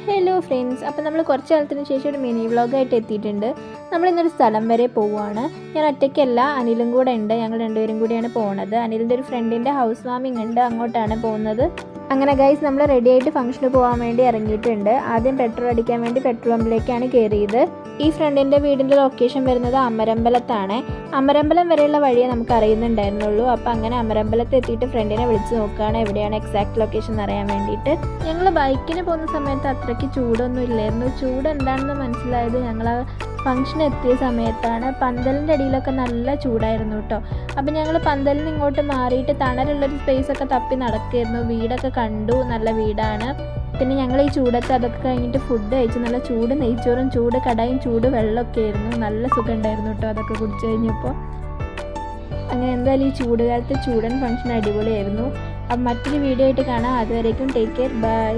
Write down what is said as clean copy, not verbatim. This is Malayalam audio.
ഹലോ ഫ്രണ്ട്സ്, അപ്പോൾ നമ്മൾ കുറച്ച് കാലത്തിന് ശേഷം ഒരു മിനി വ്ളോഗായിട്ട് എത്തിയിട്ടുണ്ട്. നമ്മളിന്നൊരു സ്ഥലം വരെ പോവുകയാണ്. ഞാൻ ഒറ്റയ്ക്കല്ല, അനിലും കൂടെ ഉണ്ട്. ഞങ്ങൾ രണ്ടുപേരും കൂടിയാണ് പോകുന്നത്. അനിലിൻ്റെ ഒരു ഫ്രണ്ടിൻ്റെ ഹൗസ് വാമിംഗ് ഉണ്ട്, അങ്ങോട്ടാണ് പോകുന്നത്. അങ്ങനെ ഗൈസ്, നമ്മൾ റെഡി ആയിട്ട് ഫംഗ്ഷന് പോകാൻ വേണ്ടി ഇറങ്ങിയിട്ടുണ്ട്. ആദ്യം പെട്രോൾ അടിക്കാൻ വേണ്ടി പെട്രോൾ പമ്പിലേക്കാണ് കയറിയത്. ഈ ഫ്രണ്ടിൻ്റെ വീടിൻ്റെ ലൊക്കേഷൻ വരുന്നത് അമരമ്പലത്താണ്. അമരമ്പലം വരെയുള്ള വഴിയെ നമുക്ക് അറിയുന്നുണ്ടായിരുന്നുള്ളൂ. അപ്പോൾ അങ്ങനെ അമരമ്പലത്ത് എത്തിയിട്ട് ഫ്രണ്ടിനെ വിളിച്ച് നോക്കുകയാണ് എവിടെയാണ് എക്സാക്ട് ലൊക്കേഷൻ എന്ന് അറിയാൻ വേണ്ടിയിട്ട്. ഞങ്ങൾ ബൈക്കിന് പോകുന്ന സമയത്ത് അത്രയ്ക്ക് ചൂടൊന്നും ഇല്ലായിരുന്നു. ചൂട് എന്താണെന്ന് മനസ്സിലായത് ഞങ്ങൾ ഫംഗ്ഷൻ എത്തിയ സമയത്താണ്. പന്തലിൻ്റെ അടിയിലൊക്കെ നല്ല ചൂടായിരുന്നു കേട്ടോ. അപ്പം ഞങ്ങൾ പന്തലിൽ നിന്ന് ഇങ്ങോട്ട് മാറിയിട്ട് തണലുള്ളൊരു സ്പേസൊക്കെ തപ്പി നടക്കുകയായിരുന്നു. വീടൊക്കെ കണ്ടു, നല്ല വീടാണ്. പിന്നെ ഞങ്ങൾ ഈ ചൂടത്ത് അതൊക്കെ കഴിഞ്ഞിട്ട് ഫുഡ് കഴിച്ചു. നല്ല ചൂട് നെയ്ച്ചോറും ചൂട് കടായും ചൂട് വെള്ളമൊക്കെ ആയിരുന്നു. നല്ല സുഖം ഉണ്ടായിരുന്നു കേട്ടോ അതൊക്കെ കുടിച്ചു കഴിഞ്ഞപ്പോൾ. അങ്ങനെ എന്തായാലും ഈ ചൂടുകാലത്ത് ചൂടൻ ഫംഗ്ഷൻ അടിപൊളിയായിരുന്നു. അപ്പം മറ്റൊരു വീഡിയോ ആയിട്ട് കാണാം. അതുവരേക്കും ടേക്ക് കെയർ, ബൈ.